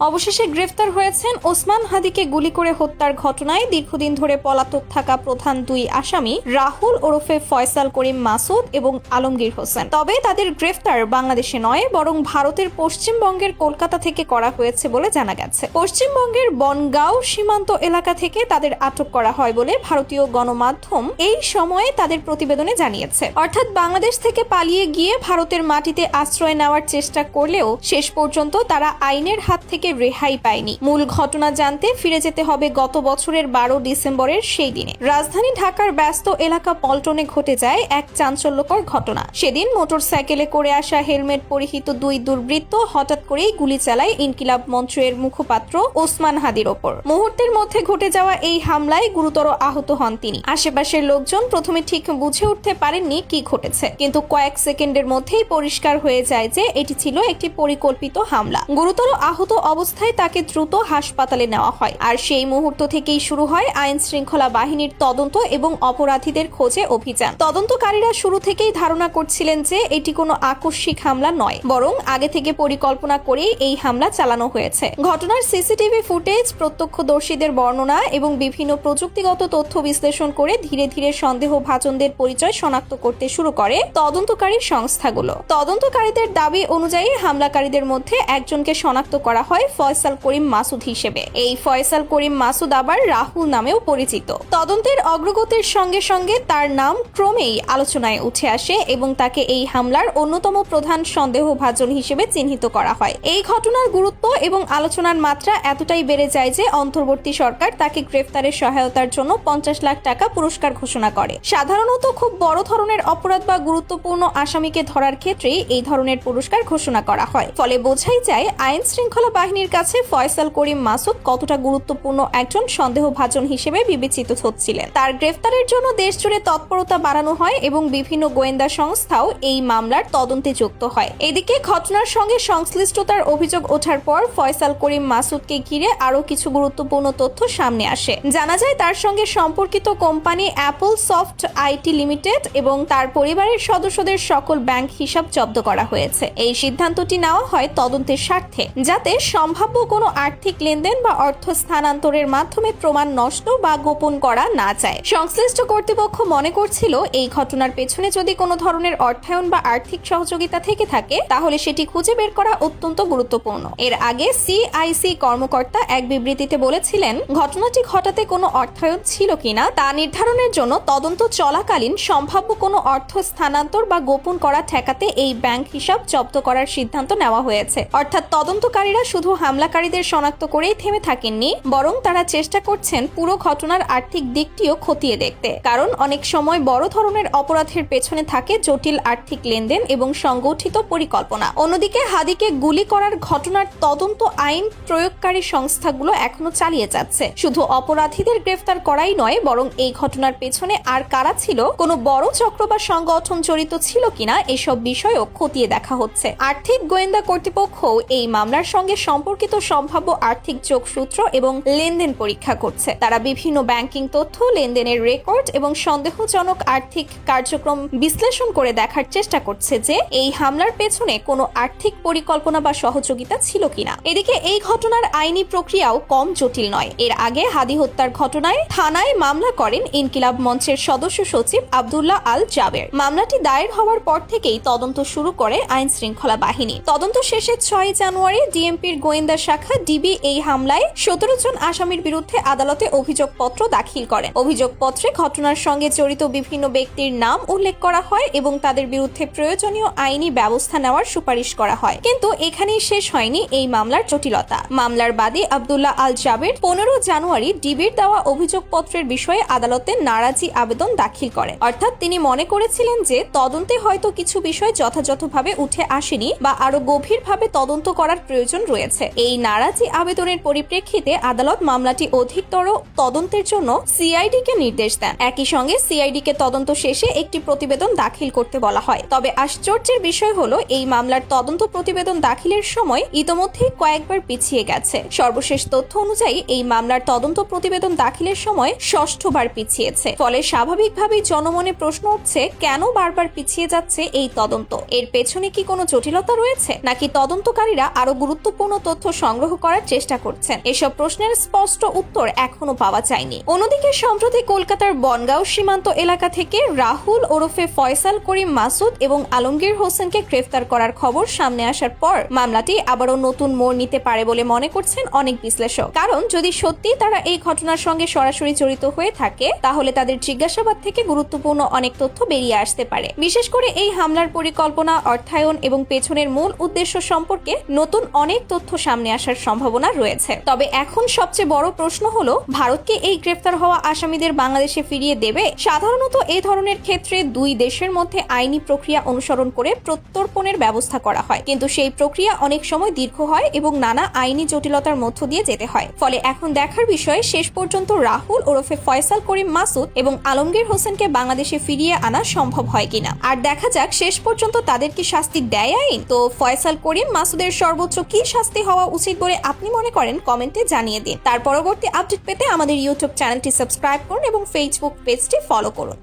অবশেষে গ্রেফতার হয়েছেন ওসমান হাদিকে গুলি করে হত্যার ঘটনায় দীর্ঘদিন ধরে পলাতক থাকা প্রধান দুই আসামি রাহুল ওরফে ফয়সাল করিম মাসুদ এবং আলমগীর হোসেন। তবে তাদের গ্রেফতার বাংলাদেশে নয়, বরং ভারতের পশ্চিমবঙ্গের কলকাতা থেকে করা হয়েছে বলে জানা গেছে। পশ্চিমবঙ্গের বনগাঁও সীমান্ত এলাকা থেকে তাদের আটক করা হয় বলে ভারতীয় গণমাধ্যম এই সময়ে তাদের প্রতিবেদনে জানিয়েছে। অর্থাৎ বাংলাদেশ থেকে পালিয়ে গিয়ে ভারতের মাটিতে আশ্রয় নেওয়ার চেষ্টা করলেও শেষ পর্যন্ত তারা আইনের হাত থেকে রেহাই পায়নি। মূল ঘটনা জানতে ফিরে যেতে হবে গত বছরের 12 ডিসেম্বরের সেই দিনে। রাজধানী ঢাকার ব্যস্ত এলাকা পল্টনে ঘটে যায় এক চাঞ্চল্যকর ঘটনা। সেদিন মোটরসাইকেলে করে আসা হেলমেট পরিহিত দুই দুর্বৃত্ত হঠাৎ করেই গুলি চালায় ইনকিলাব মঞ্চের মুখপাত্র ওসমান হাদির ওপর। মুহূর্তের মধ্যে ঘটে যাওয়া এই হামলায় গুরুতর আহত হন তিনি। আশেপাশের লোকজন প্রথমে ঠিক বুঝে উঠতে পারেননি কি ঘটেছে, কিন্তু কয়েক সেকেন্ডের মধ্যেই পরিষ্কার হয়ে যায় যে এটি ছিল একটি পরিকল্পিত হামলা। গুরুতর আহত অবস্থায় তাকে দ্রুত হাসপাতালে নেওয়া হয়। আর সেই মুহূর্ত থেকেই শুরু হয় আইন শৃঙ্খলা বাহিনীর তদন্ত এবং অপরাধীদের খোঁজে অভিযান। তদন্তকারীরা শুরু থেকেই ধারণা করছিলেন যে এটি কোনো আকস্মিক হামলা নয়, বরং আগে থেকে পরিকল্পনা করেই এই হামলা চালানো হয়েছে। ঘটনার সিসিটিভি ফুটেজ, প্রত্যক্ষদর্শীদের বর্ণনা এবং বিভিন্ন প্রযুক্তিগত তথ্য বিশ্লেষণ করে ধীরে ধীরে সন্দেহভাজনদের পরিচয় শনাক্ত করতে শুরু করে তদন্তকারী সংস্থাগুলো। তদন্তকারীদের দাবি অনুযায়ী হামলাকারীদের মধ্যে একজনকে শনাক্ত করা হয় ফয়সাল করিম মাসুদ হিসেবে। এই ফয়সাল করিম মাসুদ আবার রাহুল নামেও পরিচিত। তদন্তের অগ্রগতির সঙ্গে সঙ্গে তার নাম ক্রমেই আলোচনায় উঠে আসে এবং তাকে এই হামলার অন্যতম প্রধান সন্দেহভাজন হিসেবে চিহ্নিত করা হয়। এই ঘটনার গুরুত্ব এবং আলোচনার মাত্রা এতটাই বেড়ে যায় যে অন্তর্বর্তী সরকার তাকে গ্রেফতারের সহায়তার জন্য 50 লাখ টাকা পুরস্কার ঘোষণা করে। সাধারণত খুব বড় ধরনের অপরাধ বা গুরুত্বপূর্ণ আসামিকে ধরার ক্ষেত্রে এই ধরনের পুরস্কার ঘোষণা করা হয়। ফলে বোঝাই যায় আইন শৃঙ্খলা বাহিনীর কাছে ফয়সাল করিম মাসুদ কতটা গুরুত্বপূর্ণ একজন সন্দেহভাজন হিসেবে বিবেচিত হচ্ছিলেন। তার গ্রেফতারের জন্য দেশজুড়ে তৎপরতা বাড়ানো হয় এবং বিভিন্ন গোয়েন্দা সংস্থাও এই মামলার তদন্তে যুক্ত হয়। এদিকে ঘটনার সঙ্গে সংশ্লিষ্টতার অভিযোগ ওঠার পর ফয়সাল করিম মাসুদকে ঘিরে আরো কিছু গুরুত্বপূর্ণ তথ্য সামনে আসে। জানা যায় তার সঙ্গে সম্পর্কিত company Apple soft IT limited এবং তার পরিবারের সদস্যদের সকল ব্যাংক হিসাব জব্দ করা হয়েছে। এই সিদ্ধান্তটি নেওয়া হয় তদন্তের স্বার্থে, যাতে সম্ভাব্য কোনো আর্থিক লেনদেন বা অর্থ স্থানান্তরের মাধ্যমে প্রমাণ নষ্ট বা গোপন করা না যায়। সংশ্লিষ্ট কর্তৃপক্ষ মনে করছিল এই ঘটনার পেছনে যদি কোনো ধরনের অর্থায়ন বা আর্থিক সহযোগিতা থেকে থাকে তাহলে সেটি খুঁজে বের করা অত্যন্ত গুরুত্বপূর্ণ। এর আগে সিআইসি কর্মকর্তা এক বিবৃতিতে বলেছিলেন, ঘটনাটি ঘটাতে কোনো অর্থায়ন ছিল কিনা তা নির্ধারণের জন্য তদন্ত চলাকালীন সম্ভাব্য কোনো অর্থ স্থানান্তর বা গোপন করা ঠেকাতে এই ব্যাংক হিসাব জব্দ করার সিদ্ধান্ত নেওয়া হয়েছে। অর্থাৎ তদন্তকারীরা শুধু হামলাকারীদের শনাক্ত করেই থেমে থাকেননি, বরং তারা চেষ্টা করছেন পুরো ঘটনার আর্থিক দিকটিও খতিয়ে দেখতে। কারণ অনেক সময় বড় ধরনের অপরাধের পেছনে থাকে জটিল আর্থিক লেনদেন এবং সংগঠিত পরিকল্পনা। অন্যদিকে হাদিকে গুলি করার ঘটনার তদন্ত আইন প্রয়োগকারী সংস্থাগুলো এখনো চালিয়ে যাচ্ছে। শুধু অপরাধীদের গ্রেফতার করাই নয়, বরং এই ঘটনার পেছনে আর কারা ছিল, কোনো বড় চক্র বা সংগঠন জড়িত ছিল কিনা এসব বিষয়ও খতিয়ে দেখা হচ্ছে। আর্থিক গোয়েন্দা কর্তৃপক্ষ এই মামলার সঙ্গে সম্পর্কিত সম্ভাব্য আর্থিক যোগসূত্র এবং লেনদেন পরীক্ষা করছে। তারা বিভিন্ন ব্যাংকিং তথ্য, লেনদেনের রেকর্ড এবং সন্দেহজনক আর্থিক কার্যক্রম বিশ্লেষণ করে দেখার চেষ্টা করছে যে এই হামলার পেছনে কোনো আর্থিক পরিকল্পনা বা সহযোগিতা ছিল কিনা। এদিকে এই ঘটনার আইনি প্রক্রিয়াও কম জটিল নয়। এর আগে হাদি হত্যার ঘটনায় থানায় মামলা করেন ইনকিলাব মঞ্চের সদস্য সচিব আব্দুল্লাহ আল জাবের। মামলাটি দায়ের হওয়ার পর থেকেই তদন্ত শুরু করে আইন শৃঙ্খলা বাহিনী। তদন্ত শেষে 6 জানুয়ারি ডিএমপির গোয়েন্দা শাখা ডিবি এই হামলায় 17 জন আসামির বিরুদ্ধে আদালতে অভিযোগপত্র দাখিল করেন। অভিযোগপত্রে ঘটনার সঙ্গে জড়িত বিভিন্ন ব্যক্তির নাম উল্লেখ করা হয় এবং তাদের বিরুদ্ধে প্রয়োজনীয় আইনি ব্যবস্থা নেওয়ার সুপারিশ করা হয়। কিন্তু এখানেই শেষ হয়নি এই মামলার জটিলতা। মামলার বাদী আব্দুল্লাহ আল জাবের 15 জানুয়ারি ডিবির দেওয়া অভিযোগপত্রের বিষয়ে আদালতে নারাজি আবেদন দাখিল করেন। অর্থাৎ তিনি মনে করেছিলেন যে তদন্তে হয়তো কিছু বিষয় যথাযথভাবে উঠে আসেনি বা আরো গভীরভাবে তদন্ত করার প্রয়োজন রয়েছে। এই নারাজি আবেদনের পরিপ্রেক্ষিতে আদালত মামলাটি অধিকতর তদন্তের জন্য সিআইডি কে নির্দেশ দেন। একই সঙ্গে সিআইডি কে তদন্ত শেষে একটি প্রতিবেদন দাখিল করতে বলা হয়। তবে আশ্চর্যের বিষয় হলো এই মামলার তদন্ত প্রতিবেদন দাখিলের সময় ইতোমধ্যেই কয়েকবার পিছিয়ে গেছে। সর্বশেষ তথ্য অনুযায়ী এই মামলার তদন্ত প্রতিবেদন দাখিলের সময় 6বার পিছিয়েছে। ফলে স্বাভাবিকভাবেই জনমনে প্রশ্ন উঠছে, কেন বারবার পিছিয়ে যাচ্ছে এই তদন্ত? এর পেছনে কি কোনো জটিলতা রয়েছে, নাকি তদন্তকারীরা আরো গুরুত্বপূর্ণ তথ্য সংগ্রহ করার চেষ্টা করছেন? এসব প্রশ্নের স্পষ্ট উত্তর এখনো পাওয়া যায়নি। অন্যদিকে সম্প্রতি কলকাতার বনগাঁও সীমান্ত এলাকা থেকে রাহুল ওরফে ফয়সাল করিম মাসুদ এবং আলমগীর হোসেনকে গ্রেফতার করার খবর সামনে আসার পর মামলাটি আবারও নতুন মোড় নিতে পারে বলে মনে করছেন অনেক বিশ্লেষক। কারণ যদি সত্যি তারা এই ঘটনার সঙ্গে সরাসরি জড়িত হয়ে থাকে, তাহলে তাদের জিজ্ঞাসাবাদ থেকে গুরুত্বপূর্ণ অনেক তথ্য বেরিয়ে আসতে পারে। বিশেষ করে এই হামলার পরিকল্পনা, অর্থায়ন এবং পেছনের মূল উদ্দেশ্য সম্পর্কে নতুন অনেক তথ্য সামনে আসার সম্ভাবনা রয়েছে। তবে এখন সবচেয়ে বড় প্রশ্ন হলো, ভারতকে এই গ্রেফতার হওয়া আসামিদের বাংলাদেশে ফিরিয়ে দেবে? সাধারণত এই ধরনের ক্ষেত্রে দুই দেশের মধ্যে আইনি প্রক্রিয়া অনুসরণ করে প্রত্যর্পণের ব্যবস্থা করা হয়, কিন্তু সেই প্রক্রিয়া অনেক সময় দীর্ঘ হয় এবং নানা আইনি জটিলতার মধ্য দিয়ে যেতে হয়। ফলে এখন দেখার বিষয়, শেষ পর্যন্ত রাহুল ওরফে ফয়সাল করিম মাসুদ এবং আলমগীর হোসেনকে বাংলাদেশে ফিরিয়ে আনা সম্ভব হয় কিনা। আর দেখা যাক শেষ পর্যন্ত তাদের কি শাস্তি দেয় আইন। তো ফয়সাল করিম মাসুদের সর্বোচ্চ কি শাস্তি হওয়া উচিত বলে আপনি মনে করেন, কমেন্টে জানিয়ে দিন। তার পরবর্তী আপডেট পেতে আমাদের ইউটিউব চ্যানেলটি সাবস্ক্রাইব করুন এবং ফেসবুক পেজটি ফলো করুন।